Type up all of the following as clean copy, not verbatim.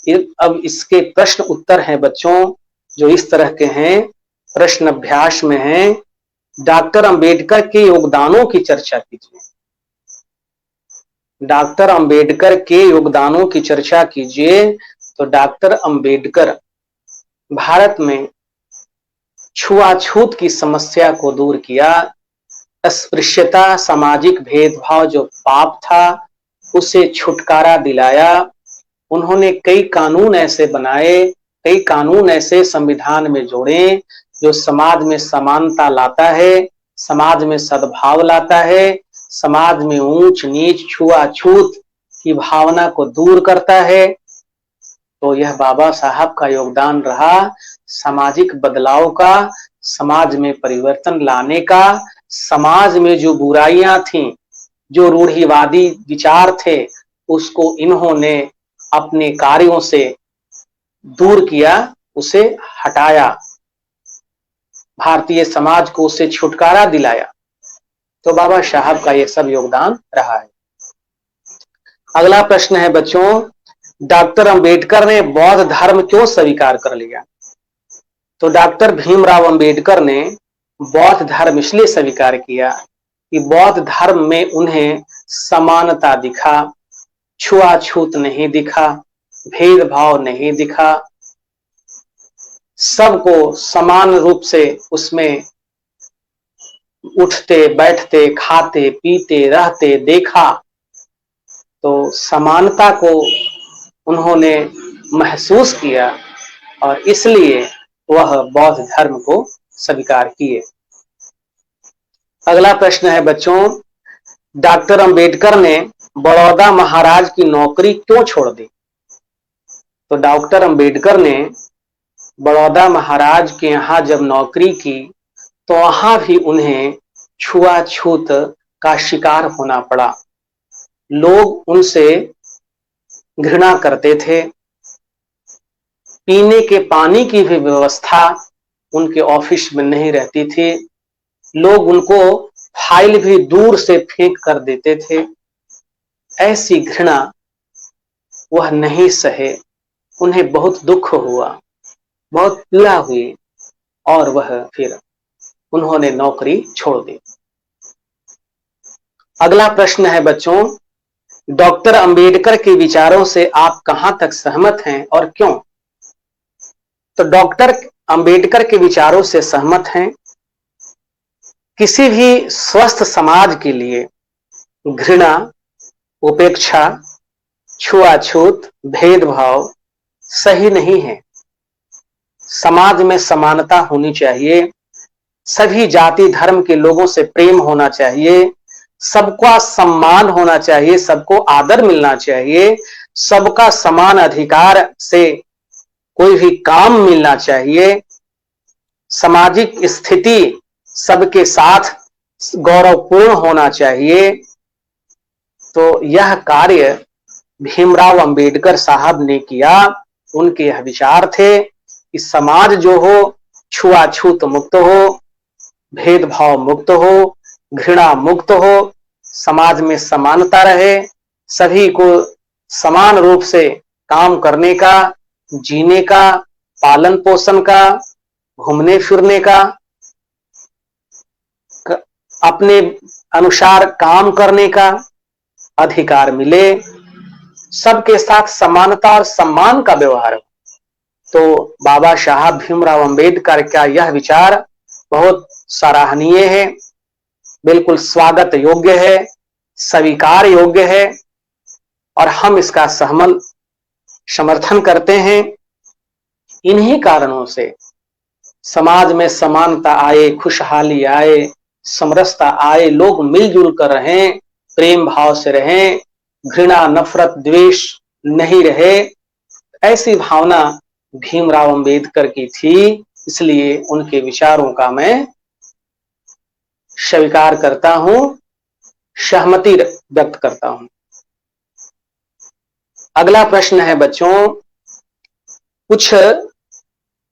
अब इसके प्रश्न उत्तर हैं बच्चों, जो इस तरह के हैं, प्रश्न अभ्यास में हैं। डॉक्टर अंबेडकर के योगदानों की चर्चा कीजिए। डॉक्टर अंबेडकर के योगदानों की चर्चा कीजिए। तो डॉक्टर अंबेडकर भारत में छुआछूत की समस्या को दूर किया। अस्पृश्यता, सामाजिक भेदभाव जो पाप था, उसे छुटकारा दिलाया। उन्होंने कई कानून ऐसे बनाए, कई कानून ऐसे संविधान में जोड़े जो समाज में समानता लाता है, समाज में सद्भाव लाता है, समाज में ऊंच नीच छुआछूत की भावना को दूर करता है। तो यह बाबा साहब का योगदान रहा सामाजिक बदलाव का, समाज में परिवर्तन लाने का। समाज में जो बुराइयां थीं, जो रूढ़िवादी विचार थे, उसको इन्होंने अपने कार्यों से दूर किया, उसे हटाया, भारतीय समाज को उससे छुटकारा दिलाया। तो बाबा साहब का यह सब योगदान रहा है। अगला प्रश्न है बच्चों, डॉक्टर अंबेडकर ने बौद्ध धर्म क्यों स्वीकार कर लिया? तो डॉक्टर भीमराव अंबेडकर ने बौद्ध धर्म इसलिए स्वीकार किया कि बौद्ध धर्म में उन्हें समानता दिखा, छुआछूत नहीं दिखा, भेदभाव नहीं दिखा, सबको समान रूप से उसमें उठते बैठते खाते पीते रहते देखा। तो समानता को उन्होंने महसूस किया और इसलिए वह बौद्ध धर्म को स्वीकार किए। अगला प्रश्न है बच्चों, डॉक्टर अंबेडकर ने बड़ौदा महाराज की नौकरी क्यों छोड़ दी? तो डॉक्टर अंबेडकर ने बड़ौदा महाराज के यहाँ जब नौकरी की तो वहां भी उन्हें छुआछूत का शिकार होना पड़ा। लोग उनसे घृणा करते थे। पीने के पानी की भी व्यवस्था उनके ऑफिस में नहीं रहती थी। लोग उनको फाइल भी दूर से फेंक कर देते थे। ऐसी घृणा वह नहीं सहे, उन्हें बहुत दुख हुआ, बहुत पीड़ा हुई और वह फिर उन्होंने नौकरी छोड़ दी। अगला प्रश्न है बच्चों, डॉक्टर अंबेडकर के विचारों से आप कहां तक सहमत हैं और क्यों? तो डॉक्टर अंबेडकर के विचारों से सहमत हैं। किसी भी स्वस्थ समाज के लिए घृणा, उपेक्षा, छुआछूत, भेदभाव सही नहीं है। समाज में समानता होनी चाहिए, सभी जाति धर्म के लोगों से प्रेम होना चाहिए, सबका सम्मान होना चाहिए, सबको आदर मिलना चाहिए, सबका समान अधिकार से कोई भी काम मिलना चाहिए, सामाजिक स्थिति सबके साथ गौरवपूर्ण होना चाहिए। तो यह कार्य भीमराव अंबेडकर साहब ने किया। उनके यह विचार थे कि समाज जो हो छुआछूत मुक्त हो, भेदभाव मुक्त हो, घृणा मुक्त हो, समाज में समानता रहे, सभी को समान रूप से काम करने का, जीने का, पालन पोषण का, घूमने फिरने का, अपने अनुसार काम करने का अधिकार मिले, सबके साथ समानता और सम्मान का व्यवहार हो। तो बाबा साहब भीमराव अंबेडकर का यह विचार बहुत सराहनीय है, बिल्कुल स्वागत योग्य है, स्वीकार योग्य है और हम इसका समर्थन करते हैं। इन्हीं कारणों से समाज में समानता आए, खुशहाली आए, समरसता आए, लोग मिलजुल कर रहें, प्रेम भाव से रहें, घृणा नफरत द्वेष नहीं रहे। ऐसी भावना भीमराव अंबेडकर की थी, इसलिए उनके विचारों का मैं स्वीकार करता हूं, सहमति व्यक्त करता हूं। अगला प्रश्न है बच्चों, कुछ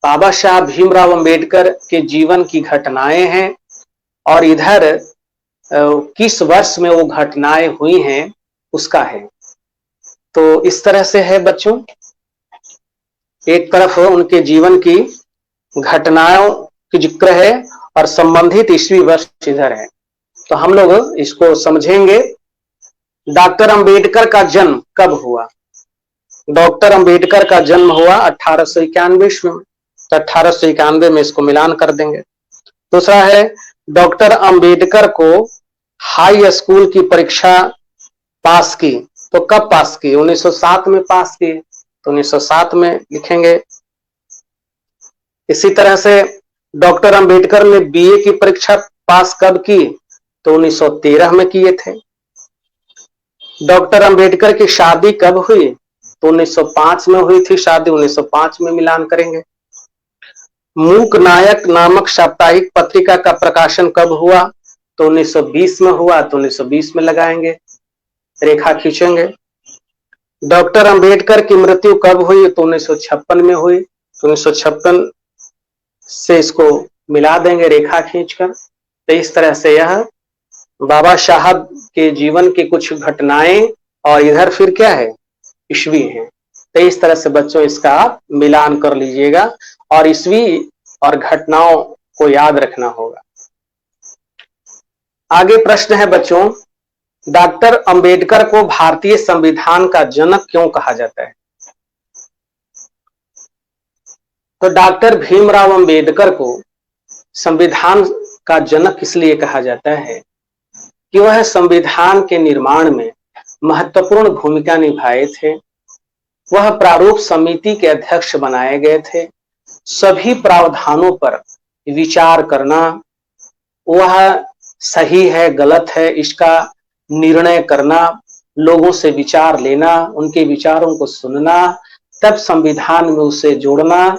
बाबा साहब भीमराव अंबेडकर के जीवन की घटनाएं हैं और इधर किस वर्ष में वो घटनाएं हुई हैं उसका है। तो इस तरह से है बच्चों, एक तरफ उनके जीवन की घटनाओं की जिक्र है और संबंधित ईस्वी वर्ष इधर है। तो हम लोग इसको समझेंगे। डॉक्टर अंबेडकर का जन्म कब हुआ? डॉक्टर अंबेडकर का जन्म हुआ 1891 में। तो 1891 में इसको मिलान कर देंगे। दूसरा है, डॉक्टर अंबेडकर को हाई स्कूल की परीक्षा पास की। तो कब पास की? 1907 में पास की। तो 1907 में लिखेंगे। इसी तरह से डॉक्टर अंबेडकर ने बीए की परीक्षा पास कब की? तो 1913 में किए थे। डॉक्टर अंबेडकर की शादी कब हुई? तो 1905 में हुई थी शादी। 1905 में मिलान करेंगे। मूक नायक नामक साप्ताहिक पत्रिका का प्रकाशन कब हुआ? तो 1920 में हुआ। तो 1920 में लगाएंगे, रेखा खींचेंगे। डॉक्टर अंबेडकर की मृत्यु कब हुई? तो 1956 में हुई। तो 1956 से इसको मिला देंगे रेखा खींचकर। तो इस तरह से यह बाबा साहब के जीवन की कुछ घटनाएं और इधर फिर क्या है, ईस्वी है। तो इस तरह से बच्चों इसका आप मिलान कर लीजिएगा और ईस्वी और घटनाओं को याद रखना होगा। आगे प्रश्न है बच्चों, डॉक्टर अंबेडकर को भारतीय संविधान का जनक क्यों कहा जाता है? तो डॉक्टर भीमराव अंबेडकर को संविधान का जनक इसलिए कहा जाता है कि वह संविधान के निर्माण में महत्वपूर्ण भूमिका निभाए थे। वह प्रारूप समिति के अध्यक्ष बनाए गए थे। सभी प्रावधानों पर विचार करना, वह सही है गलत है इसका निर्णय करना, लोगों से विचार लेना, उनके विचारों को सुनना, तब संविधान में उसे जोड़ना।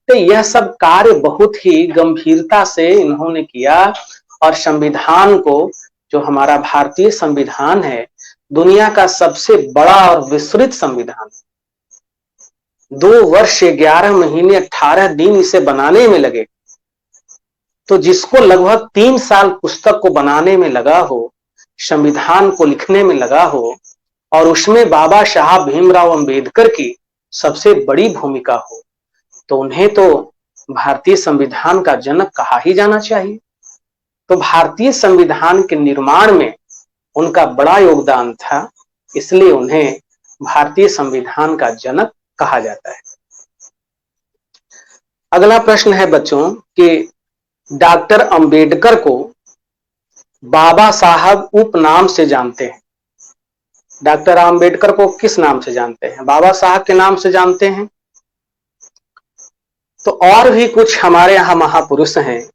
तो यह सब कार्य बहुत ही गंभीरता से इन्होंने किया और संविधान को, जो हमारा भारतीय संविधान है, दुनिया का सबसे बड़ा और विस्तृत संविधान, 2 वर्ष 11 महीने 18 दिन इसे बनाने में लगे। तो जिसको लगभग 3 साल पुस्तक को बनाने में लगा हो, संविधान को लिखने में लगा हो, और उसमें बाबा साहब भीमराव अंबेडकर की सबसे बड़ी भूमिका हो, तो उन्हें तो भारतीय संविधान का जनक कहा ही जाना चाहिए। तो भारतीय संविधान के निर्माण में उनका बड़ा योगदान था, इसलिए उन्हें भारतीय संविधान का जनक कहा जाता है। अगला प्रश्न है बच्चों कि डॉक्टर अंबेडकर को बाबा साहब उपनाम से जानते हैं। डॉक्टर अंबेडकर को किस नाम से जानते हैं? बाबा साहब के नाम से जानते हैं। तो और भी कुछ हमारे यहाँ महापुरुष हैं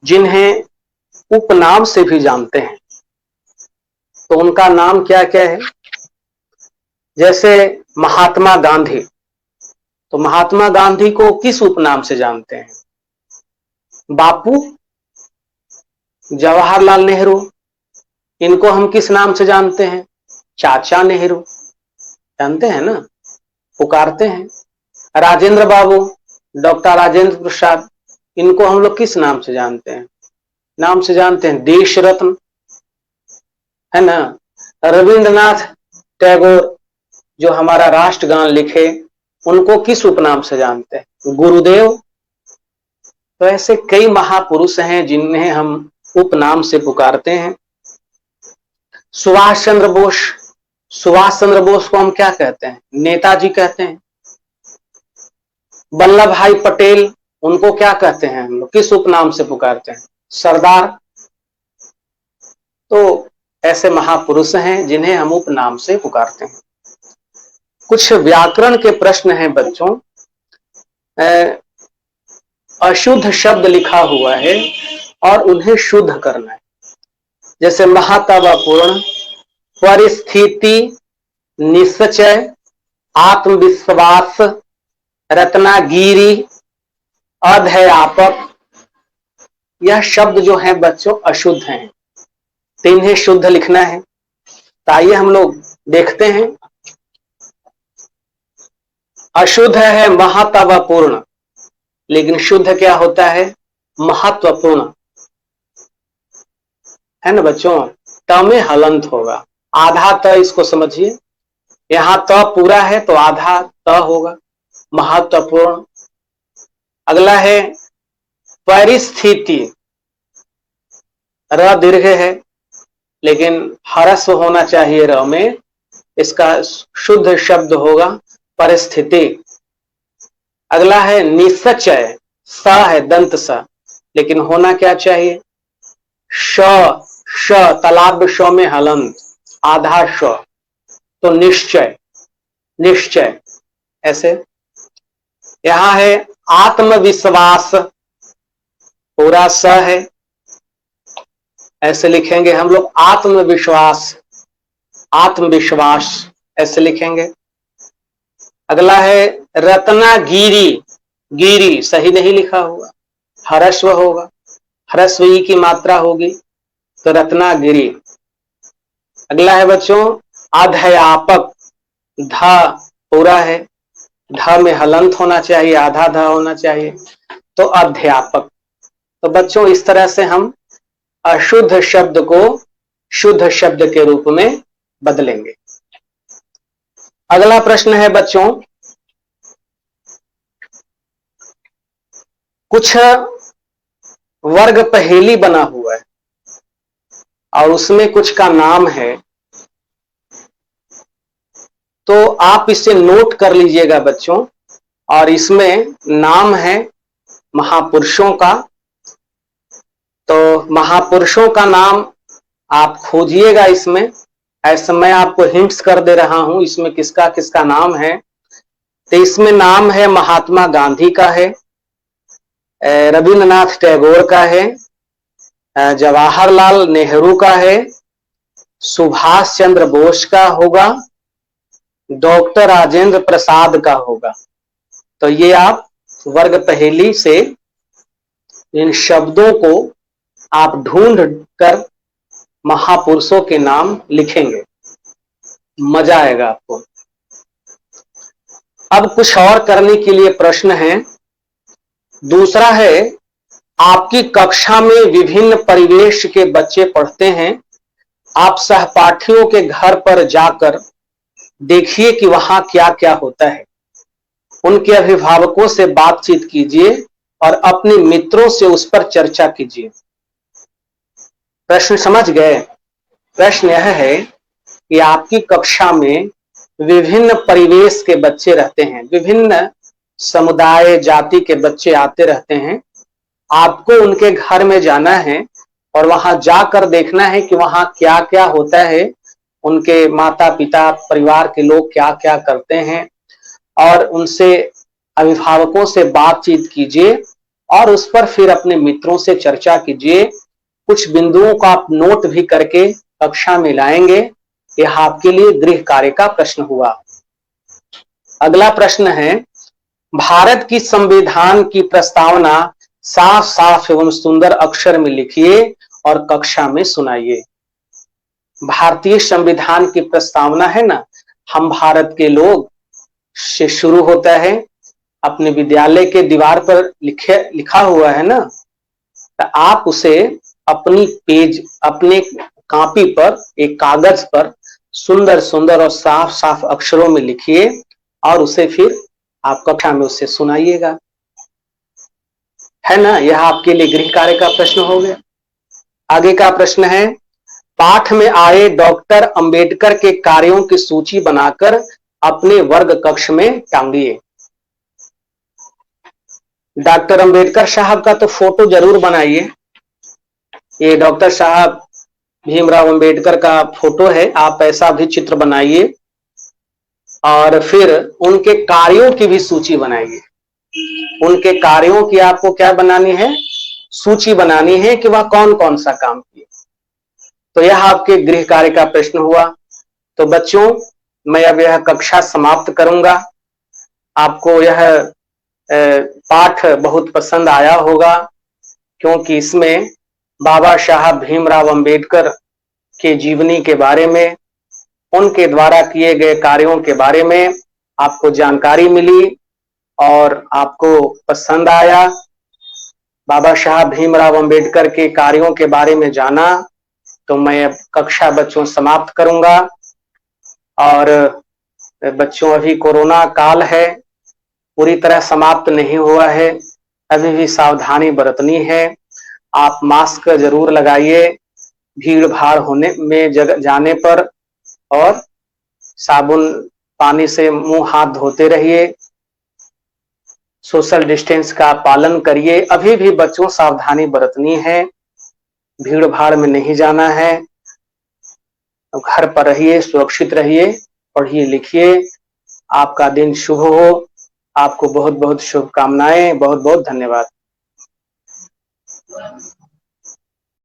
जिन्हें उपनाम से भी जानते हैं। तो उनका नाम क्या क्या है? जैसे महात्मा गांधी। तो महात्मा गांधी को किस उपनाम से जानते हैं? बापू। जवाहरलाल नेहरू, इनको हम किस नाम से जानते हैं? चाचा नेहरू। जानते हैं ना, पुकारते हैं। राजेंद्र बाबू, डॉक्टर राजेंद्र प्रसाद, इनको हम लोग किस नाम से जानते हैं? नाम से जानते हैं देश रत्न, है ना। रविंद्रनाथ टैगोर जो हमारा राष्ट्रगान लिखे, उनको किस उपनाम से जानते हैं? गुरुदेव। तो ऐसे कई महापुरुष हैं जिन्हें हम उपनाम से पुकारते हैं। सुभाष चंद्र बोस, सुभाष चंद्र बोस को हम क्या कहते हैं? नेताजी कहते हैं। वल्लभ भाई पटेल, उनको क्या कहते हैं हम लोग, किस उपनाम से पुकारते हैं? सरदार। तो ऐसे महापुरुष हैं जिन्हें हम उपनाम से पुकारते हैं। कुछ व्याकरण के प्रश्न हैं बच्चों। अशुद्ध शब्द लिखा हुआ है और उन्हें शुद्ध करना है। जैसे महत्वपूर्ण, परिस्थिति, निश्चय, आत्मविश्वास, रत्नागिरी, अध्यापक, यह शब्द जो है बच्चों अशुद्ध हैं, तो इन्हें शुद्ध लिखना है। तो आइए हम लोग देखते हैं। अशुद्ध है महत्वपूर्ण, लेकिन शुद्ध क्या होता है? महत्वपूर्ण, है ना बच्चों। त में हलंत होगा, आधा त, इसको समझिए। यहां त पूरा है तो आधा त होगा। महत्वपूर्ण। अगला है परिस्थिति, र दीर्घ है लेकिन ह्रस्व होना चाहिए र में, इसका शुद्ध शब्द होगा परिस्थिति। अगला है निश्चय, स है दंत स, लेकिन होना क्या चाहिए श, श तालाब श में हलंत, आधा श, तो निश्चय, निश्चय ऐसे। यहां है आत्मविश्वास, पूरा स है, ऐसे लिखेंगे हम लोग आत्मविश्वास, आत्मविश्वास ऐसे लिखेंगे। अगला है रत्नागिरी, गिरी सही नहीं लिखा हुआ, ह्रस्व होगा, ह्रस्व ई की मात्रा होगी तो रत्नागिरी। अगला है बच्चों अध्यापक, ध पूरा है, ध में हलंत होना चाहिए, आधा ध होना चाहिए, तो अध्यापक। तो बच्चों इस तरह से हम अशुद्ध शब्द को शुद्ध शब्द के रूप में बदलेंगे। अगला प्रश्न है बच्चों, कुछ वर्ग पहेली बना हुआ है और उसमें कुछ का नाम है, तो आप इसे नोट कर लीजिएगा बच्चों। और इसमें नाम है महापुरुषों का, तो महापुरुषों का नाम आप खोजिएगा इसमें। ऐसे मैं आपको हिंट्स कर दे रहा हूं इसमें किसका किसका नाम है। तो इसमें नाम है महात्मा गांधी का है, रविंद्रनाथ टैगोर का है, जवाहरलाल नेहरू का है, सुभाष चंद्र बोस का होगा, डॉक्टर राजेंद्र प्रसाद का होगा। तो ये आप वर्ग पहेली से इन शब्दों को आप ढूंढ कर महापुरुषों के नाम लिखेंगे, मजा आएगा आपको। अब कुछ और करने के लिए प्रश्न है। दूसरा है, आपकी कक्षा में विभिन्न परिवेश के बच्चे पढ़ते हैं, आप सहपाठियों के घर पर जाकर देखिए कि वहां क्या क्या होता है, उनके अभिभावकों से बातचीत कीजिए और अपने मित्रों से उस पर चर्चा कीजिए। प्रश्न समझ गए? प्रश्न यह है कि आपकी कक्षा में विभिन्न परिवेश के बच्चे रहते हैं, विभिन्न समुदाय जाति के बच्चे आते रहते हैं, आपको उनके घर में जाना है और वहां जाकर देखना है कि वहां क्या क्या होता है, उनके माता पिता परिवार के लोग क्या क्या करते हैं, और उनसे अभिभावकों से बातचीत कीजिए और उस पर फिर अपने मित्रों से चर्चा कीजिए। कुछ बिंदुओं को आप नोट भी करके कक्षा में लाएंगे। यह आपके लिए गृह कार्य का प्रश्न हुआ। अगला प्रश्न है, भारत की संविधान की प्रस्तावना साफ साफ एवं सुंदर अक्षर में लिखिए और कक्षा में सुनाइए। भारतीय संविधान की प्रस्तावना है ना, हम भारत के लोग से शुरू होता है, अपने विद्यालय के दीवार पर लिखा हुआ है ना, तो आप उसे अपनी पेज, अपने कॉपी पर, एक कागज पर सुंदर सुंदर और साफ साफ अक्षरों में लिखिए और उसे फिर आप कक्षा में उसे सुनाइएगा, है ना। यह आपके लिए गृह कार्य का प्रश्न हो गया। आगे का प्रश्न है, पाठ में आए डॉक्टर अंबेडकर के कार्यों की सूची बनाकर अपने वर्ग कक्ष में टांगिए। डॉक्टर अंबेडकर साहब का तो फोटो जरूर बनाइए। ये डॉक्टर साहब भीमराव अंबेडकर का फोटो है, आप ऐसा भी चित्र बनाइए और फिर उनके कार्यों की भी सूची बनाइए। उनके कार्यों की आपको क्या बनानी है, सूची बनानी है कि वह कौन कौन सा काम किए। तो यह आपके गृह कार्य का प्रश्न हुआ। तो बच्चों, मैं अब यह कक्षा समाप्त करूंगा। आपको यह पाठ बहुत पसंद आया होगा, क्योंकि इसमें बाबा साहब भीमराव अंबेडकर के जीवनी के बारे में, उनके द्वारा किए गए कार्यों के बारे में आपको जानकारी मिली और आपको पसंद आया। बाबा साहब भीमराव अंबेडकर के कार्यों के बारे में जाना। तो मैं अब कक्षा बच्चों समाप्त करूंगा। और बच्चों, अभी कोरोना काल है, पूरी तरह समाप्त नहीं हुआ है, अभी भी सावधानी बरतनी है। आप मास्क जरूर लगाइए भीड़ भाड़ होने में जाने पर, और साबुन पानी से मुंह हाथ धोते रहिए, सोशल डिस्टेंस का पालन करिए। अभी भी बच्चों सावधानी बरतनी है, भीड़ भाड़ में नहीं जाना है, घर पर रहिए, सुरक्षित रहिए, पढ़िए लिखिए। आपका दिन शुभ हो। आपको बहुत बहुत शुभकामनाएं, बहुत बहुत धन्यवाद।